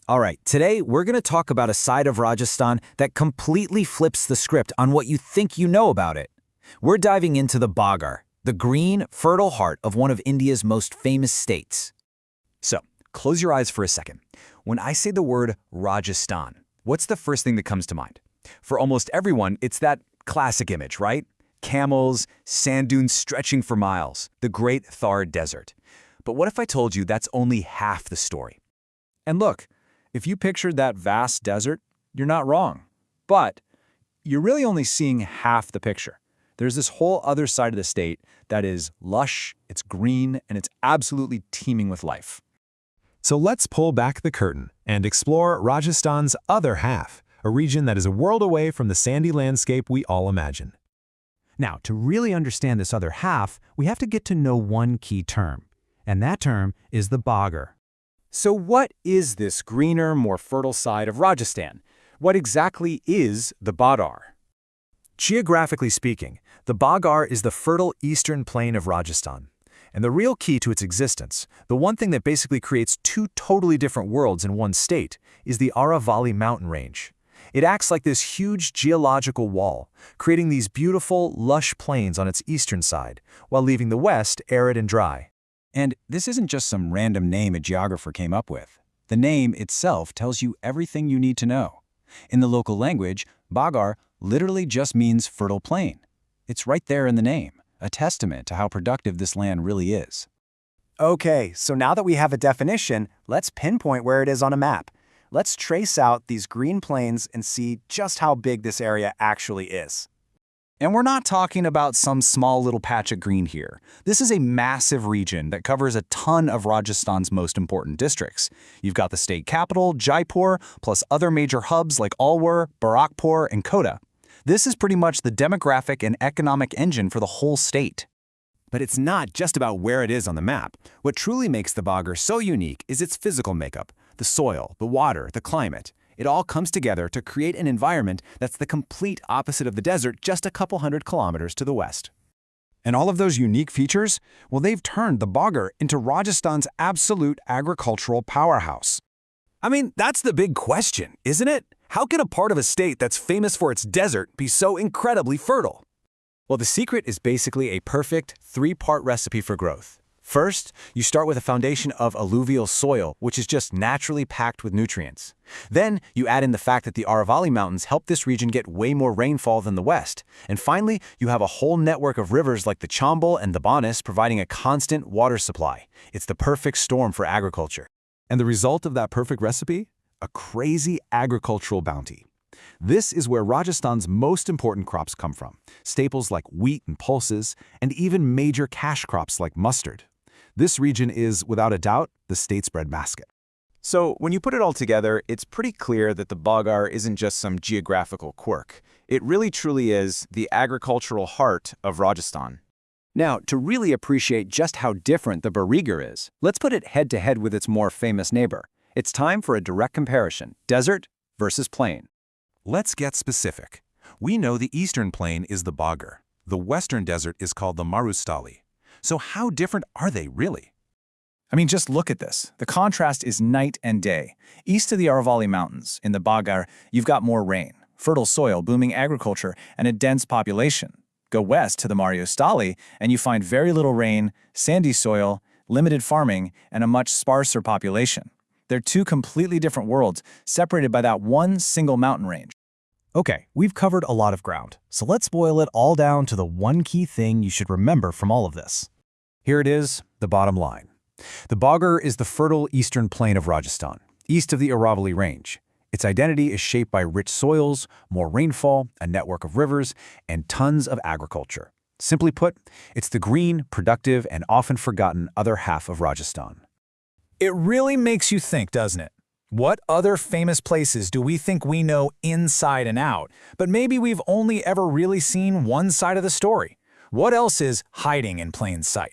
All right, today we're going to talk about a side of Rajasthan that completely flips the script on what you think you know about it. We're diving into the Bāgar, the green, fertile heart of one of India's most famous states. So, close your eyes for a second. When I say the word Rajasthan, what's the first thing that comes to mind? For almost everyone, it's that classic image, right? Camels, sand dunes stretching for miles, the Great Thar Desert. But what if I told you that's only half the story? And look, if you pictured that vast desert, you're not wrong. But you're really only seeing half the picture. There's this whole other side of the state that is lush, it's green, and it's absolutely teeming with life. So let's pull back the curtain and explore Rajasthan's other half, a region that is a world away from the sandy landscape we all imagine. Now, to really understand this other half, we have to get to know one key term, and that term is the Bāgar. So what is this greener, more fertile side of Rajasthan? What exactly is the Bāgar? Geographically speaking, the Bāgar is the fertile eastern plain of Rajasthan. And the real key to its existence, the one thing that basically creates two totally different worlds in one state, is the Aravalli mountain range. It acts like this huge geological wall, creating these beautiful, lush plains on its eastern side, while leaving the west arid and dry. And this isn't just some random name a geographer came up with. The name itself tells you everything you need to know. In the local language, Bāgar literally just means fertile plain. It's right there in the name, a testament to how productive this land really is. Okay, so now that we have a definition, let's pinpoint where it is on a map. Let's trace out these green plains and see just how big this area actually is. And we're not talking about some small little patch of green here. This is a massive region that covers a ton of Rajasthan's most important districts. You've got the state capital, Jaipur, plus other major hubs like Alwar, Barakpur, and Kota. This is pretty much the demographic and economic engine for the whole state. But it's not just about where it is on the map. What truly makes the Bāgar so unique is its physical makeup. The soil, the water, the climate. It all comes together to create an environment that's the complete opposite of the desert just a couple hundred kilometers to the west. And all of those unique features, well, they've turned the Bāgar into Rajasthan's absolute agricultural powerhouse. I mean, that's the big question, isn't it? How can a part of a state that's famous for its desert be so incredibly fertile? Well, the secret is basically a perfect three-part recipe for growth. First, you start with a foundation of alluvial soil, which is just naturally packed with nutrients. Then, you add in the fact that the Aravalli Mountains help this region get way more rainfall than the West. And finally, you have a whole network of rivers like the Chambal and the Banas providing a constant water supply. It's the perfect storm for agriculture. And the result of that perfect recipe? A crazy agricultural bounty. This is where Rajasthan's most important crops come from, staples like wheat and pulses, and even major cash crops like mustard. This region is, without a doubt, the state's breadbasket. So when you put it all together, it's pretty clear that the Bāgar isn't just some geographical quirk. It really truly is the agricultural heart of Rajasthan. Now, to really appreciate just how different the Bāgar is, let's put it head-to-head with its more famous neighbor. It's time for a direct comparison, desert versus plain. Let's get specific. We know the eastern plain is the Bāgar. The western desert is called the Marusthali. So how different are they really? I mean, just look at this. The contrast is night and day. East of the Aravalli Mountains, in the Bāgar, you've got more rain, fertile soil, booming agriculture, and a dense population. Go west to the Marusthali, and you find very little rain, sandy soil, limited farming, and a much sparser population. They're two completely different worlds, separated by that one single mountain range. Okay, we've covered a lot of ground, so let's boil it all down to the one key thing you should remember from all of this. Here it is, the bottom line. The Bāgar is the fertile eastern plain of Rajasthan, east of the Aravalli Range. Its identity is shaped by rich soils, more rainfall, a network of rivers, and tons of agriculture. Simply put, it's the green, productive, and often forgotten other half of Rajasthan. It really makes you think, doesn't it? What other famous places do we think we know inside and out, but maybe we've only ever really seen one side of the story? What else is hiding in plain sight?